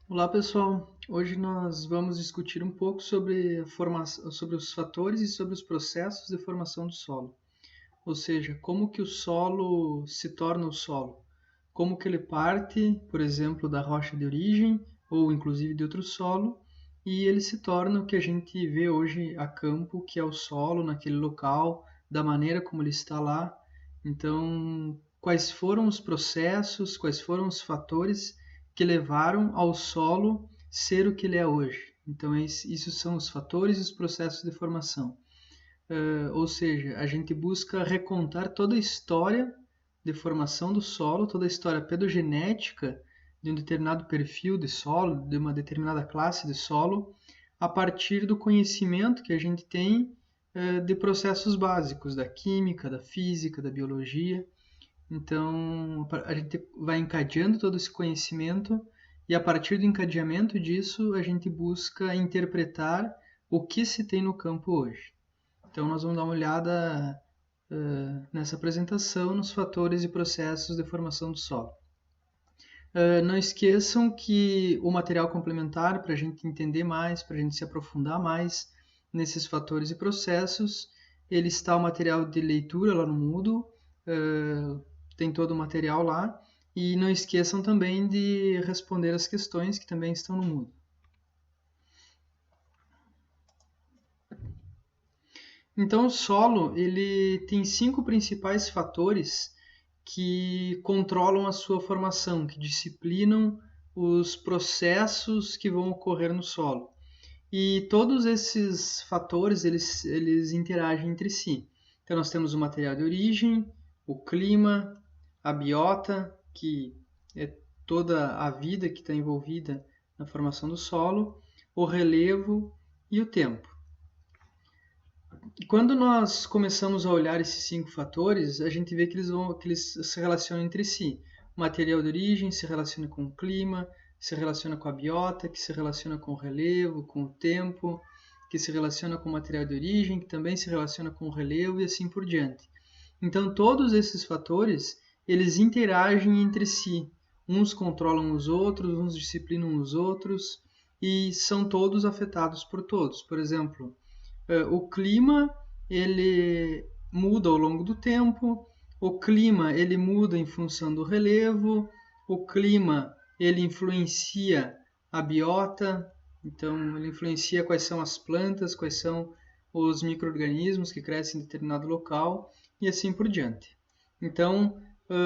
Olá pessoal, hoje nós vamos discutir um pouco sobre sobre os fatores e sobre os processos de formação do solo, ou seja, como que o solo se torna o solo, como que ele parte, por exemplo, da rocha de origem ou inclusive de outro solo, e ele se torna o que a gente vê hoje a campo, que é o solo naquele local, da maneira como ele está lá. Então, quais foram os processos, quais foram os fatores que levaram ao solo ser o que ele é hoje? Então, isso são os fatores e os processos de formação. Ou seja, a gente busca recontar toda a história de formação do solo, toda a história pedogenética de um determinado perfil de solo, de uma determinada classe de solo, a partir do conhecimento que a gente tem de processos básicos da química, da física, da biologia. Então, a gente vai encadeando todo esse conhecimento e a partir do encadeamento disso, a gente busca interpretar o que se tem no campo hoje. Então, nós vamos dar uma olhada nessa apresentação nos fatores e processos de formação do solo. Não esqueçam que o material complementar, para a gente entender mais, para a gente se aprofundar mais nesses fatores e processos, ele está o material de leitura lá no Moodle, tem todo o material lá, e não esqueçam também de responder as questões que também estão no Moodle. Então, o solo ele tem 5 principais fatores que controlam a sua formação, que disciplinam os processos que vão ocorrer no solo. E todos esses fatores eles interagem entre si. Então, nós temos o material de origem, o clima, a biota, que é toda a vida que está envolvida na formação do solo, o relevo e o tempo. E quando nós começamos a olhar esses 5 fatores, a gente vê que eles se relacionam entre si. O material de origem se relaciona com o clima, se relaciona com a biota, que se relaciona com o relevo, com o tempo, que se relaciona com o material de origem, que também se relaciona com o relevo e assim por diante. Então, todos esses fatores, eles interagem entre si. Uns controlam os outros, uns disciplinam os outros e são todos afetados por todos. Por exemplo, o clima ele muda ao longo do tempo, o clima ele muda em função do relevo, o clima ele influencia a biota, então ele influencia quais são as plantas, quais são os micro-organismos que crescem em determinado local e assim por diante. Então,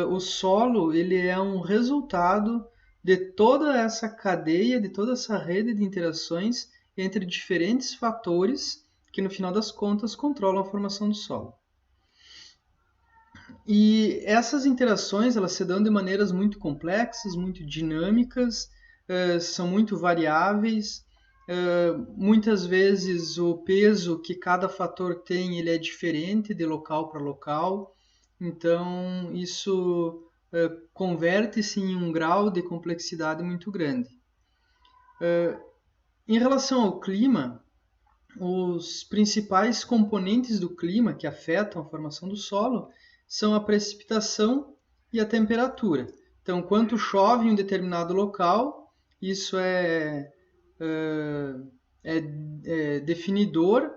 o solo ele é um resultado de toda essa cadeia, de toda essa rede de interações entre diferentes fatores que no final das contas controlam a formação do solo. E essas interações elas se dão de maneiras muito complexas, muito dinâmicas, são muito variáveis. Muitas vezes o peso que cada fator tem ele é diferente de local para local, então isso converte-se em um grau de complexidade muito grande. Em relação ao clima, os principais componentes do clima que afetam a formação do solo são a precipitação e a temperatura. Então, quanto chove em um determinado local, isso é definidor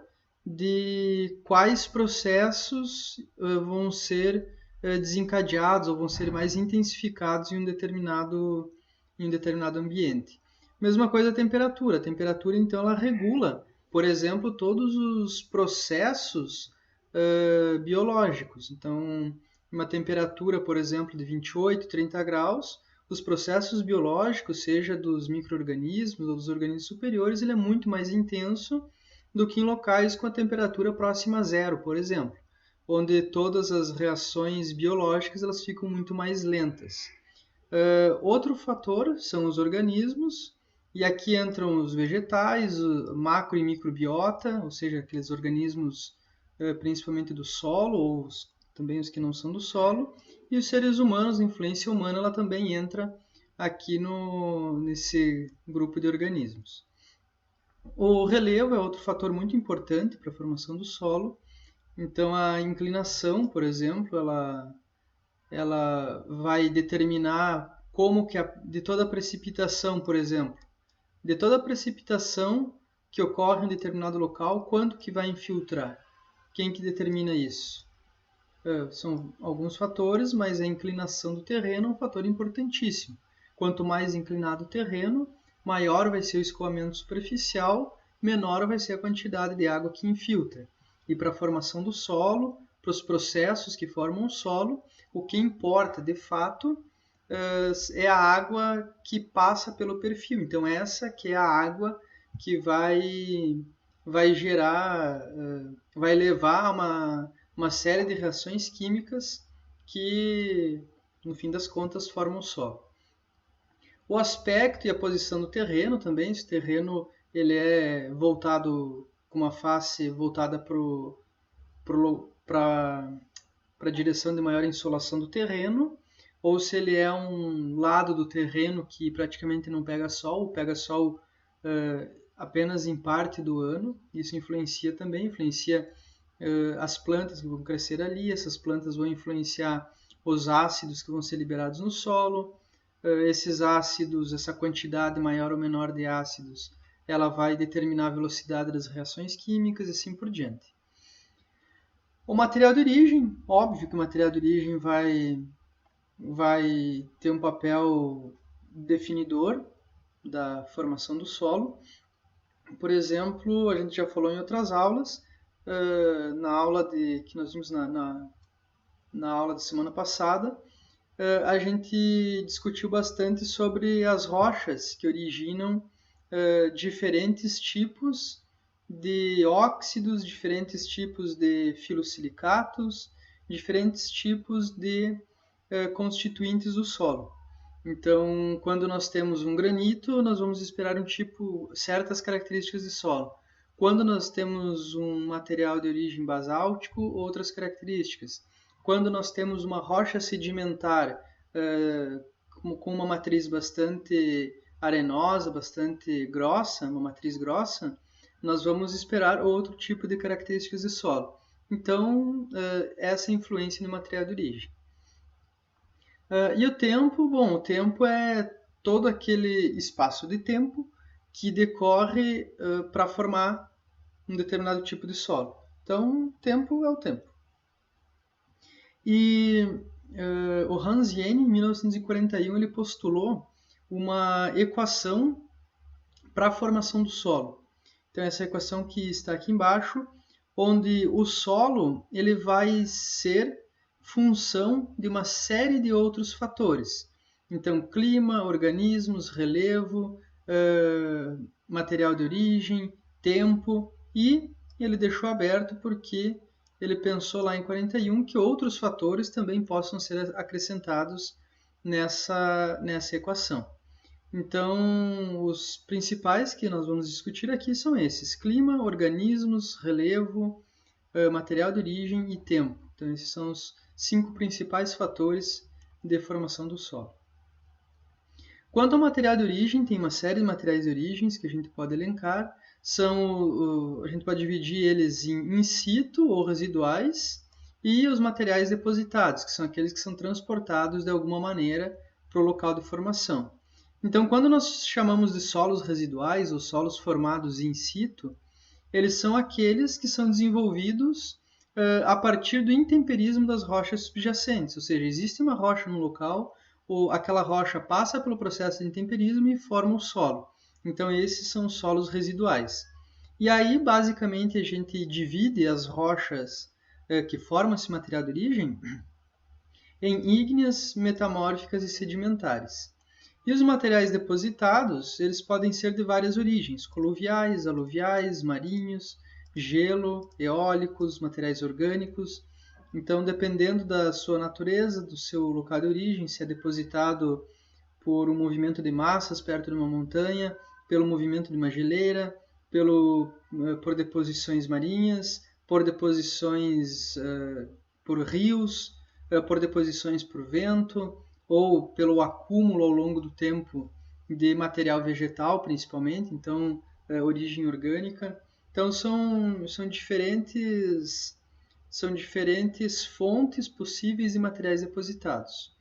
de quais processos vão ser desencadeados ou vão ser mais intensificados em um determinado ambiente. Mesma coisa a temperatura. A temperatura, então, ela regula, por exemplo, todos os processos biológicos. Então, uma temperatura, por exemplo, de 28, 30 graus, os processos biológicos, seja dos micro-organismos ou dos organismos superiores, ele é muito mais intenso do que em locais com a temperatura próxima a zero, por exemplo, onde todas as reações biológicas elas ficam muito mais lentas. Outro fator são os organismos, e aqui entram os vegetais, o macro e microbiota, ou seja, aqueles organismos principalmente do solo, ou também os que não são do solo, e os seres humanos, a influência humana, ela também entra aqui nesse grupo de organismos. O relevo é outro fator muito importante para a formação do solo. Então, a inclinação, por exemplo, ela vai determinar como que de toda a precipitação, por exemplo, de toda a precipitação que ocorre em um determinado local, quanto que vai infiltrar? Quem que determina isso? São alguns fatores, mas a inclinação do terreno é um fator importantíssimo. Quanto mais inclinado o terreno, maior vai ser o escoamento superficial, menor vai ser a quantidade de água que infiltra. E para a formação do solo, para os processos que formam o solo, o que importa de fato é a água que passa pelo perfil. Então essa que é a água que vai gerar, vai levar a uma série de reações químicas que, no fim das contas, formam o solo. O aspecto e a posição do terreno também, se o terreno ele é voltado com uma face voltada para a direção de maior insolação do terreno, ou se ele é um lado do terreno que praticamente não pega sol apenas em parte do ano. Isso influencia também, influencia as plantas que vão crescer ali, essas plantas vão influenciar os ácidos que vão ser liberados no solo. Esses ácidos, essa quantidade maior ou menor de ácidos, ela vai determinar a velocidade das reações químicas e assim por diante. O material de origem, óbvio que o material de origem vai ter um papel definidor da formação do solo. Por exemplo, a gente já falou em outras aulas, na aula que nós vimos na aula da semana passada, a gente discutiu bastante sobre as rochas que originam diferentes tipos de óxidos, diferentes tipos de filosilicatos, diferentes tipos de constituintes do solo. Então, quando nós temos um granito, nós vamos esperar certas características de solo. Quando nós temos um material de origem basáltico, outras características. Quando nós temos uma rocha sedimentar com uma matriz bastante arenosa, bastante grossa, uma matriz grossa, nós vamos esperar outro tipo de características de solo. Então, essa influência no material de origem. E o tempo? Bom, o tempo é todo aquele espaço de tempo que decorre para formar um determinado tipo de solo. Então, o tempo é o tempo. E o Hans Jehn, em 1941, ele postulou uma equação para a formação do solo. Então, essa equação que está aqui embaixo, onde o solo ele vai ser função de uma série de outros fatores. Então, clima, organismos, relevo, material de origem, tempo, e ele deixou aberto porque ele pensou lá em 41 que outros fatores também possam ser acrescentados nessa equação. Então, os principais que nós vamos discutir aqui são esses: clima, organismos, relevo, material de origem e tempo. Então, esses são os 5 principais fatores de formação do solo. Quanto ao material de origem, tem uma série de materiais de origem que a gente pode elencar. A gente pode dividir eles em in situ ou residuais e os materiais depositados, que são aqueles que são transportados de alguma maneira para o local de formação. Então, quando nós chamamos de solos residuais ou solos formados in situ, eles são aqueles que são desenvolvidos a partir do intemperismo das rochas subjacentes, ou seja, existe uma rocha no local, ou aquela rocha passa pelo processo de intemperismo e forma o solo. Então, esses são os solos residuais. E aí, basicamente, a gente divide as rochas que formam esse material de origem em ígneas, metamórficas e sedimentares. E os materiais depositados, eles podem ser de várias origens: coluviais, aluviais, marinhos, gelo, eólicos, materiais orgânicos. Então, dependendo da sua natureza, do seu local de origem, se é depositado por um movimento de massas perto de uma montanha, pelo movimento de uma geleira, por deposições marinhas, por deposições por rios, por deposições por vento, ou pelo acúmulo ao longo do tempo de material vegetal, principalmente, então, origem orgânica. Então, são diferentes fontes possíveis de materiais depositados.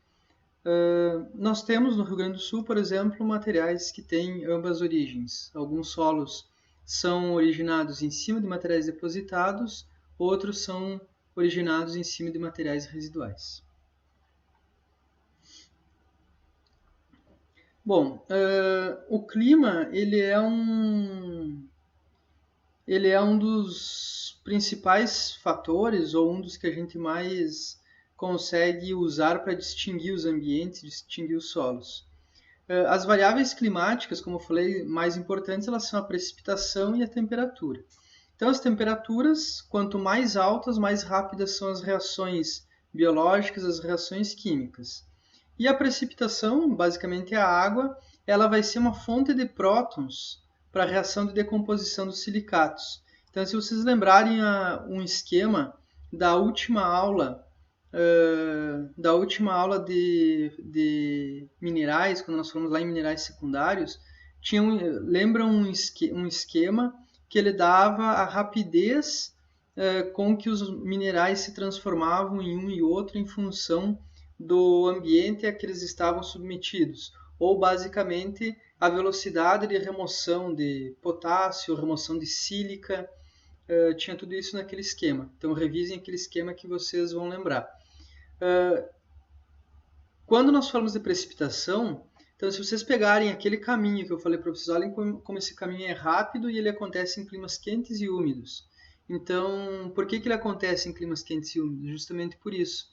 Nós temos no Rio Grande do Sul, por exemplo, materiais que têm ambas origens. Alguns solos são originados em cima de materiais depositados, outros são originados em cima de materiais residuais. Bom, o clima ele é um dos principais fatores, ou um dos que a gente mais consegue usar para distinguir os ambientes, distinguir os solos. As variáveis climáticas, como eu falei, mais importantes, elas são a precipitação e a temperatura. Então, as temperaturas, quanto mais altas, mais rápidas são as reações biológicas, as reações químicas. E a precipitação, basicamente a água, ela vai ser uma fonte de prótons para a reação de decomposição dos silicatos. Então, se vocês lembrarem um esquema da última aula de minerais, quando nós fomos lá em minerais secundários, lembra um esquema que ele dava a rapidez com que os minerais se transformavam em um e outro em função do ambiente a que eles estavam submetidos, ou basicamente a velocidade de remoção de potássio, remoção de sílica, tinha tudo isso naquele esquema. Então revisem aquele esquema que vocês vão lembrar. Quando nós falamos de precipitação, então se vocês pegarem aquele caminho que eu falei para vocês, olhem como esse caminho é rápido e ele acontece em climas quentes e úmidos. Então, por que ele acontece em climas quentes e úmidos? Justamente por isso.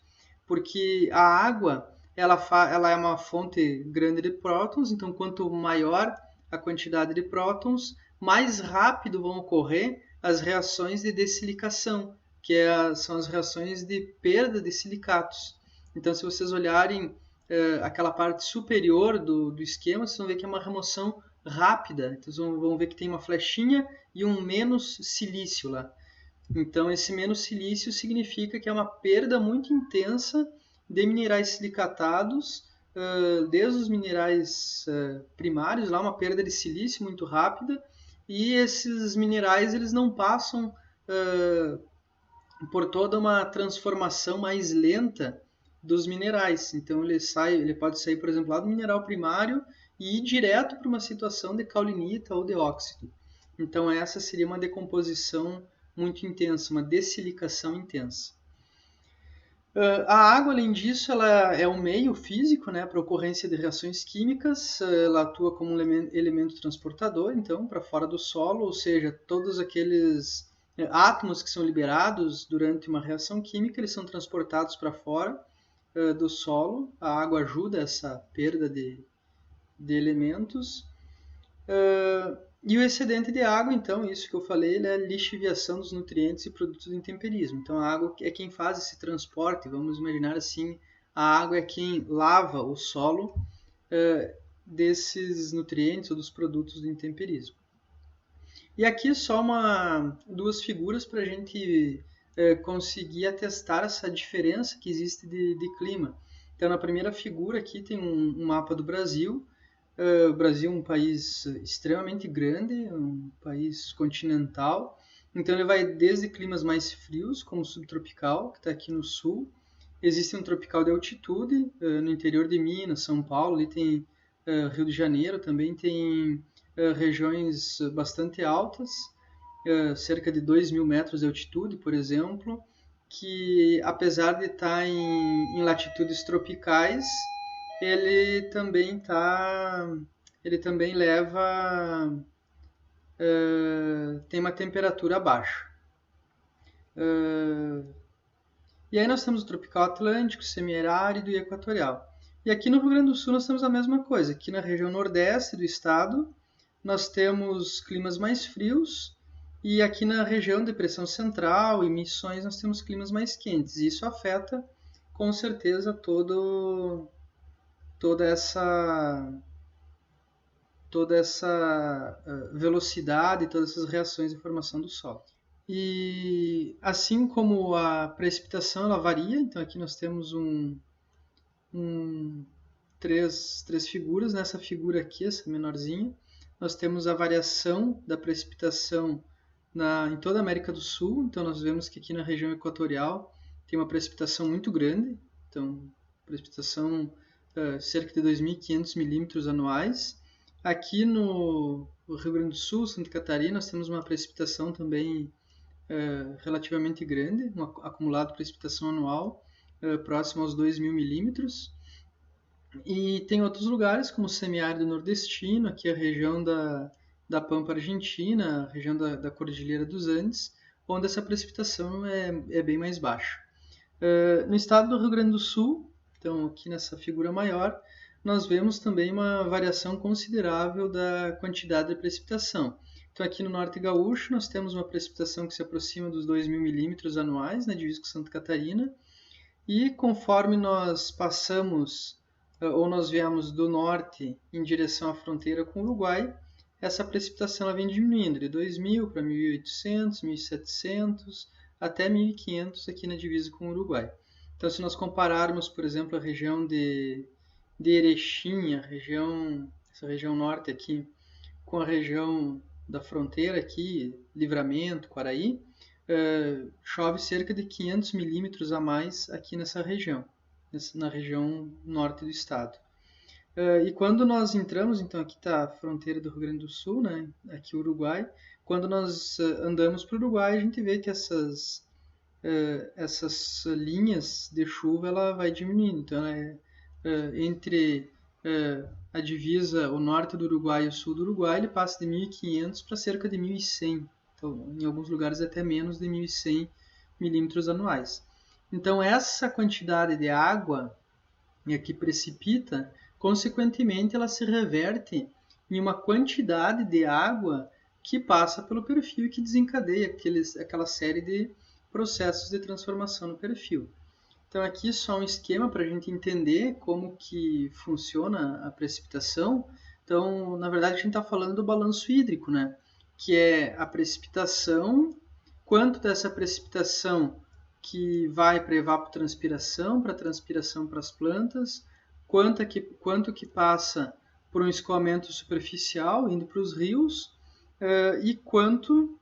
Porque a água ela é uma fonte grande de prótons, então quanto maior a quantidade de prótons, mais rápido vão ocorrer as reações de dessilicação, que são as reações de perda de silicatos. Então, se vocês olharem aquela parte superior do esquema, vocês vão ver que é uma remoção rápida. Então, vocês vão ver que tem uma flechinha e um menos silício lá. Então, esse menos silício significa que é uma perda muito intensa de minerais silicatados, desde os minerais primários, lá uma perda de silício muito rápida, e esses minerais eles não passam por toda uma transformação mais lenta dos minerais. Então ele pode sair, por exemplo, lá do mineral primário e ir direto para uma situação de caulinita ou de óxido. Então essa seria uma decomposição muito intensa, uma dessilicação intensa. A água, além disso, ela é um meio físico, né, para ocorrência de reações químicas. Ela atua como um elemento transportador, então, para fora do solo, ou seja, todos aqueles átomos que são liberados durante uma reação química, eles são transportados para fora do solo. A água ajuda essa perda de elementos. E o excedente de água, então, isso que eu falei, ele é a lixiviação dos nutrientes e produtos do intemperismo. Então, a água é quem faz esse transporte, vamos imaginar assim, a água é quem lava o solo desses nutrientes ou dos produtos do intemperismo. E aqui só duas figuras para a gente conseguir atestar essa diferença que existe de clima. Então, na primeira figura aqui tem um mapa do Brasil. O Brasil é um país extremamente grande, um país continental. Então, ele vai desde climas mais frios, como o subtropical, que está aqui no sul. Existe um tropical de altitude, no interior de Minas, São Paulo, ali tem Rio de Janeiro, também tem regiões bastante altas, cerca de 2.000 metros de altitude, por exemplo, que apesar de estar em latitudes tropicais, ele também tem uma temperatura baixa. E aí nós temos o tropical atlântico, semiárido e equatorial. E aqui no Rio Grande do Sul nós temos a mesma coisa. Aqui na região nordeste do estado nós temos climas mais frios, e aqui na região de depressão central e Missões nós temos climas mais quentes. E isso afeta com certeza toda essa velocidade, todas essas reações de formação do solo. E assim como a precipitação ela varia, então aqui nós temos três figuras. Nessa figura aqui, essa menorzinha, nós temos a variação da precipitação em toda a América do Sul. Então nós vemos que aqui na região equatorial tem uma precipitação muito grande, então precipitação cerca de 2.500 milímetros anuais. Aqui no Rio Grande do Sul, Santa Catarina, nós temos uma precipitação também relativamente grande, um acumulado de precipitação anual próximo aos 2.000 milímetros. E tem outros lugares, como o semiárido nordestino, aqui a região da Pampa Argentina, a região da Cordilheira dos Andes, onde essa precipitação é bem mais baixa. No estado do Rio Grande do Sul, então aqui nessa figura maior, nós vemos também uma variação considerável da quantidade de precipitação. Então aqui no Norte Gaúcho nós temos uma precipitação que se aproxima dos 2.000 milímetros anuais, na divisa com Santa Catarina, e conforme nós passamos ou nós viemos do norte em direção à fronteira com o Uruguai, essa precipitação ela vem diminuindo de 2.000 para 1.800, 1.700 até 1.500 aqui na divisa com o Uruguai. Então, se nós compararmos, por exemplo, a região de Erechim, essa região norte aqui, com a região da fronteira aqui, Livramento, Quaraí, chove cerca de 500 milímetros a mais aqui nessa região, na região norte do estado. E quando nós entramos, então aqui está a fronteira do Rio Grande do Sul, né? Aqui o Uruguai. Quando nós andamos para o Uruguai, a gente vê que essas linhas de chuva ela vai diminuindo. Então, entre a divisa, o norte do Uruguai e o sul do Uruguai, ele passa de 1.500 para cerca de 1.100. Então, em alguns lugares até menos de 1.100 milímetros anuais. Então, essa quantidade de água que precipita, consequentemente, ela se reverte em uma quantidade de água que passa pelo perfil e que desencadeia aquela série de processos de transformação no perfil. Então, aqui só um esquema para a gente entender como que funciona a precipitação. Então, na verdade, a gente está falando do balanço hídrico, né? Que é a precipitação, quanto dessa precipitação que vai para evapotranspiração, para transpiração para as plantas, quanto que passa por um escoamento superficial, indo para os rios, e quanto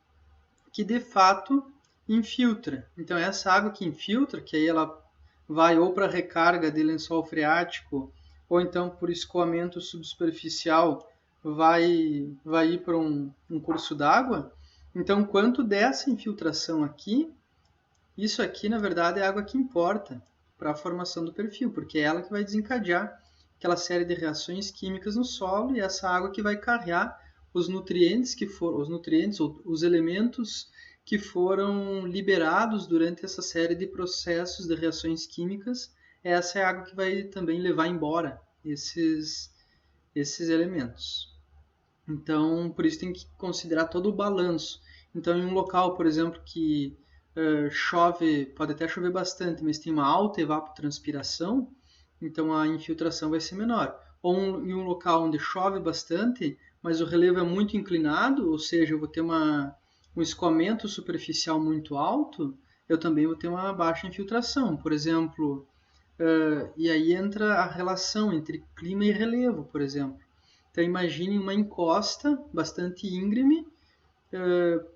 que de fato infiltra. Então, essa água que infiltra, que aí ela vai ou para recarga de lençol freático, ou então por escoamento subsuperficial, vai ir para um curso d'água. Então, quanto dessa infiltração aqui, isso aqui, na verdade, é a água que importa para a formação do perfil, porque é ela que vai desencadear aquela série de reações químicas no solo e essa água que vai carregar os nutrientes ou os elementos que foram liberados durante essa série de processos de reações químicas. Essa é a água que vai também levar embora esses elementos. Então, por isso tem que considerar todo o balanço. Então, em um local, por exemplo, que chove, pode até chover bastante, mas tem uma alta evapotranspiração, então a infiltração vai ser menor. Ou em um local onde chove bastante, mas o relevo é muito inclinado, ou seja, eu vou ter um escoamento superficial muito alto, eu também vou ter uma baixa infiltração. Por exemplo, e aí entra a relação entre clima e relevo, por exemplo. Então imagine uma encosta bastante íngreme,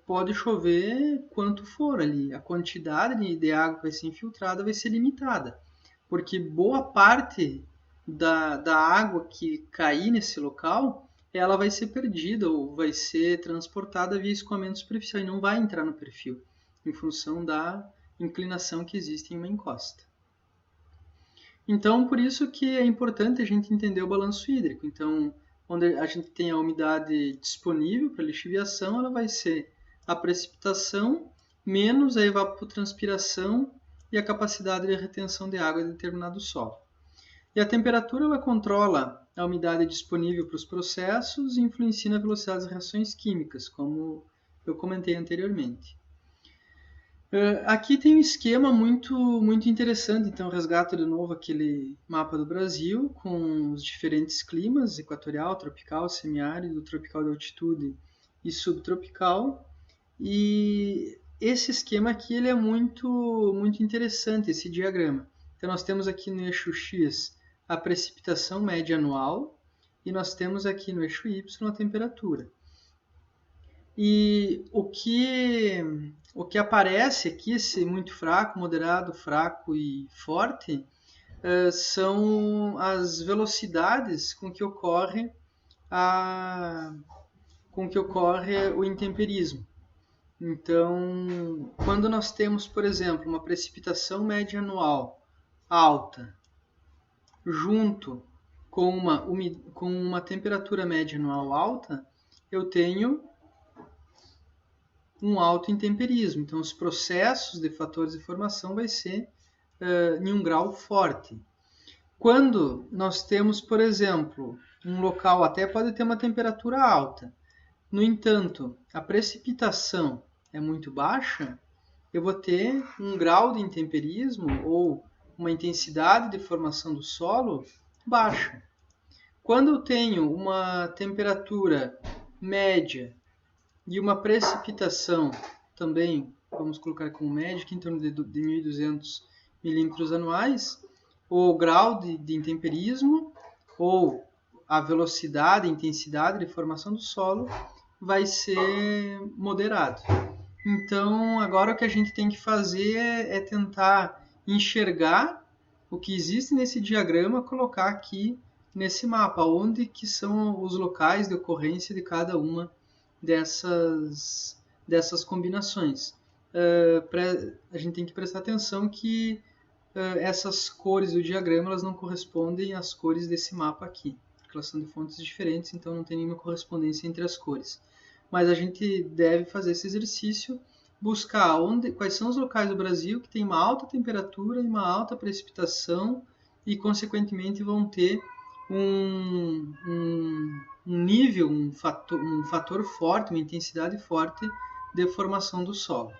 pode chover quanto for ali. A quantidade de água que vai ser infiltrada vai ser limitada, porque boa parte da água que cair nesse local, ela vai ser perdida ou vai ser transportada via escoamento superficial e não vai entrar no perfil, em função da inclinação que existe em uma encosta. Então, por isso que é importante a gente entender o balanço hídrico. Então, onde a gente tem a umidade disponível para lixiviação, ela vai ser a precipitação menos a evapotranspiração e a capacidade de retenção de água de determinado solo. E a temperatura ela controla a umidade disponível para os processos e influencia na velocidade das reações químicas, como eu comentei anteriormente. Aqui tem um esquema muito interessante, então eu resgato de novo aquele mapa do Brasil com os diferentes climas, equatorial, tropical, semiárido, tropical de altitude e subtropical. E esse esquema aqui ele é muito interessante, esse diagrama. Então nós temos aqui no eixo X a precipitação média anual e nós temos aqui no eixo Y a temperatura. E o que aparece aqui, esse muito fraco, moderado, fraco e forte, são as velocidades com que ocorre o intemperismo. Então, quando nós temos, por exemplo, uma precipitação média anual alta, junto com uma temperatura média anual alta, eu tenho um alto intemperismo. Então, os processos de fatores de formação vai ser em um grau forte. Quando nós temos, por exemplo, um local até pode ter uma temperatura alta, no entanto, a precipitação é muito baixa, eu vou ter um grau de intemperismo ou uma intensidade de formação do solo baixa. Quando eu tenho uma temperatura média e uma precipitação também, vamos colocar como média, em torno de 1.200 milímetros anuais, o grau de intemperismo ou a velocidade, a intensidade de formação do solo vai ser moderado. Então, agora o que a gente tem que fazer é tentar enxergar o que existe nesse diagrama, colocar aqui nesse mapa, onde que são os locais de ocorrência de cada uma dessas combinações. A gente tem que prestar atenção que essas cores do diagrama elas não correspondem às cores desse mapa aqui, porque elas são de fontes diferentes, então não tem nenhuma correspondência entre as cores. Mas a gente deve fazer esse exercício, buscar quais são os locais do Brasil que tem uma alta temperatura e uma alta precipitação e, consequentemente, vão ter um nível, um fator forte, uma intensidade forte de formação do solo.